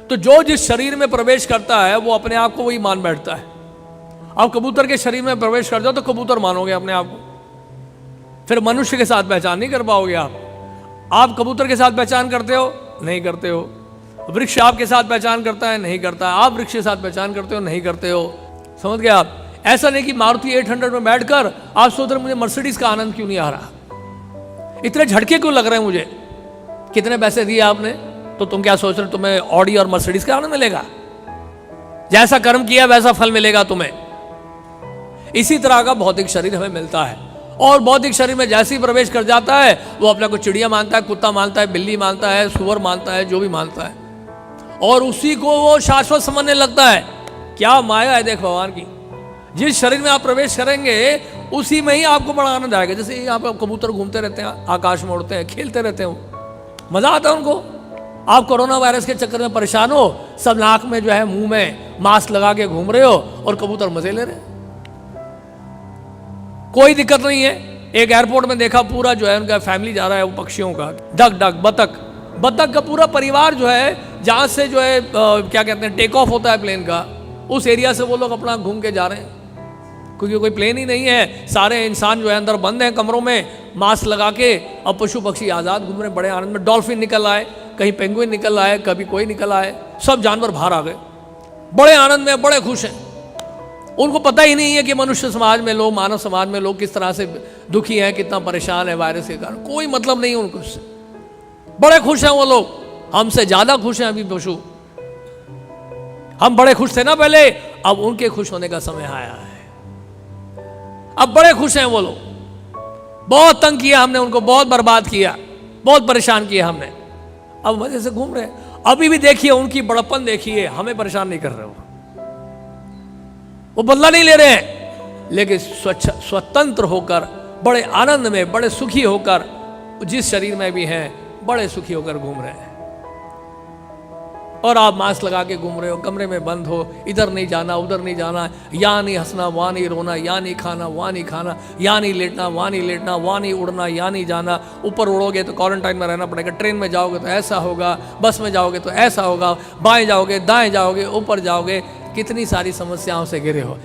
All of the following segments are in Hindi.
तो जो जिस शरीर में प्रवेश करता है वो अपने आप को वही मान बैठता है। आप कबूतर के शरीर में प्रवेश कर जाओ तो कबूतर मानोगे अपने आप को, फिर मनुष्य के साथ पहचान नहीं कर पाओगे आप कबूतर के साथ पहचान करते हो? नहीं करते हो। वृक्ष आपके साथ पहचान करता है? नहीं करता। आप वृक्ष के साथ पहचान करते हो? नहीं करते हो। समझ गए आप? ऐसा नहीं कि मारुति 800 में बैठकर आप सोच रहे मुझे मर्सिडीज का आनंद क्यों नहीं आ रहा, इतने झटके क्यों लग रहे हैं मुझे, कितने पैसे दिए आपने, तो तुम क्या सोच रहे हो तुम्हें ऑडी और मर्सिडीज का आनंद मिलेगा? जैसा कर्म किया वैसा फल मिलेगा तुम्हें। इसी तरह का भौतिक शरीर हमें मिलता है, और भौतिक शरीर में जैसे ही प्रवेश कर जाता है वो अपने को चिड़िया मानता है, कुत्ता मानता है, बिल्ली मानता है, सुअर मानता है, जो भी मानता है, और उसी को वो शाश्वत समझने लगता है। क्या माया है देख भगवान की। जिस शरीर में आप प्रवेश करेंगे उसी में ही आपको बड़ा आनंद आएगा। जैसे यहाँ पे कबूतर घूमते रहते हैं, आकाश में उड़ते हैं, खेलते रहते हैं, मजा आता है उनको। आप कोरोना वायरस के चक्कर में परेशान हो, सब नाक में जो है मुंह में मास्क लगा के घूम रहे हो और कबूतर मजे ले रहे हैं, कोई दिक्कत नहीं है। एक एयरपोर्ट में देखा, पूरा जो है उनका फैमिली जा रहा है, वो पक्षियों का डक डक बतख का पूरा परिवार जो है, जहां से जो है क्या कहते हैं टेक ऑफ होता है प्लेन का, उस एरिया से वो लोग अपना घूम के जा रहे हैं, क्योंकि कोई प्लेन ही नहीं है। सारे इंसान जो है अंदर बंद हैं कमरों में मास्क लगा के, अब पशु पक्षी आज़ाद घूम रहे हैं बड़े आनंद में। डॉल्फिन निकल आए, कहीं पेंगुइन निकल आए, कभी कोई निकल आए, सब जानवर बाहर आ गए, बड़े आनंद में, बड़े खुश हैं। उनको पता ही नहीं है कि मनुष्य समाज में लोग, मानव समाज में लोग किस तरह से दुखी हैं, कितना परेशान है वायरस के कारण, कोई मतलब नहीं है उनको उससे। बड़े खुश हैं वो लोग, हमसे ज्यादा खुश हैं अभी पशु। हम बड़े खुश थे ना पहले, अब उनके खुश होने का समय आया है। अब बड़े खुश हैं वो लोग। बहुत तंग किया हमने उनको, बहुत बर्बाद किया, बहुत परेशान किया हमने, अब मजे से घूम रहे हैं। अभी भी देखिए उनकी बड़प्पन देखिए, हमें परेशान नहीं कर रहे हो, वो बदला नहीं ले रहे हैं, लेकिन स्वतंत्र होकर, बड़े आनंद में, बड़े सुखी होकर, जिस शरीर में भी हैं बड़े सुखी होकर घूम रहे हैं। और आप मास्क लगा के घूम रहे हो, कमरे में बंद हो, इधर नहीं जाना, उधर नहीं जाना, यहाँ नहीं हंसना, वहाँ नहीं रोना, यहाँ नहीं खाना, वहाँ नहीं खाना, यहाँ नहीं लेटना, वहाँ नहीं लेटना, वहाँ नहीं उड़ना, यहाँ नहीं जाना। ऊपर उड़ोगे तो क्वारंटाइन में रहना पड़ेगा, ट्रेन में जाओगे तो ऐसा होगा, बस में जाओगे तो ऐसा होगा, बाएं जाओगे, दाएं जाओगे, ऊपर जाओगे, कितनी सारी समस्याओं से घिरे हो।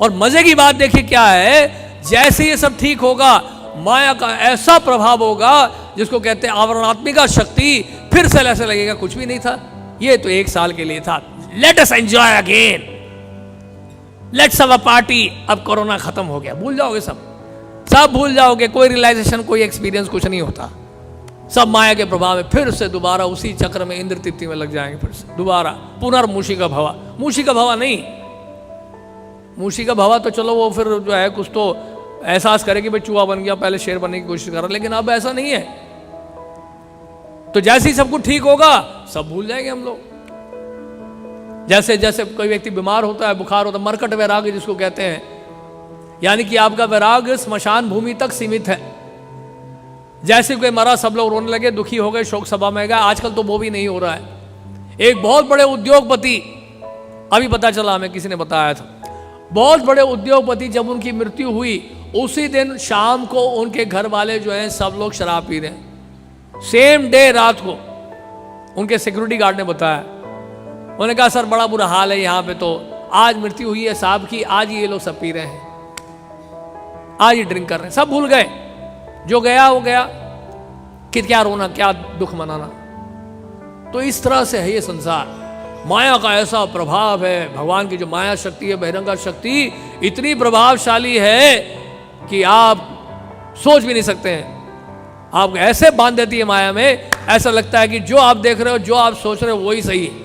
और मजे की बात देखिए क्या है, जैसे ये सब ठीक होगा, माया का ऐसा प्रभाव होगा जिसको कहते हैं आवरणात्मिका शक्ति, फिर से ऐसे लगेगा कुछ भी नहीं था, ये तो 1 साल के लिए था, let us enjoy again, let's have a party. अब कोरोना खत्म हो गया, भूल जाओगे, सब भूल जाओगे, कोई रियलाइजेशन, कोई एक्सपीरियंस, कुछ नहीं होता। सब माया के प्रभाव में फिर से दोबारा उसी चक्र में, इंद्र तृप्ति में लग जाएंगे, फिर से दोबारा पुनर्मूषिका भवा। मूषिका भवा नहीं, मूषिका भवा तो चलो वो फिर जो है कुछ तो एहसास करे कि भाई चूहा बन गया, पहले शेर बनने की कोशिश कर रहा, लेकिन अब ऐसा नहीं है। तो जैसे ही सब कुछ ठीक होगा, सब भूल जाएंगे हम लोग। जैसे जैसे कोई व्यक्ति बीमार होता है, बुखार होता है, मरकट वैराग्य जिसको कहते हैं, यानी कि आपका वैराग्य स्मशान भूमि तक सीमित है। जैसे कोई मरा, सब लोग रोने लगे, दुखी हो गए, शोक सभा में गए। आजकल तो वो भी नहीं हो रहा है। एक बहुत बड़े उद्योगपति, अभी पता चला हमें, किसी ने बताया था, बहुत बड़े उद्योगपति, जब उनकी मृत्यु हुई उसी दिन शाम को उनके घर वाले जो हैं सब लोग शराब पी रहे हैं, सेम डे रात को। उनके सिक्योरिटी गार्ड ने बताया, उन्होंने कहा सर बड़ा बुरा हाल है यहाँ पे, तो आज मृत्यु हुई है साहब की, आज ही ये लोग सब पी रहे हैं, आज ही ड्रिंक कर रहे हैं, सब भूल गए, जो गया वो गया, कि क्या रोना, क्या दुख मनाना। तो इस तरह से है ये संसार। माया का ऐसा प्रभाव है, भगवान की जो माया शक्ति है, बहिरंगा शक्ति इतनी प्रभावशाली है कि आप सोच भी नहीं सकते हैं। आपको ऐसे बांध देती है माया में, ऐसा लगता है कि जो आप देख रहे हो, जो आप सोच रहे हो वही सही है।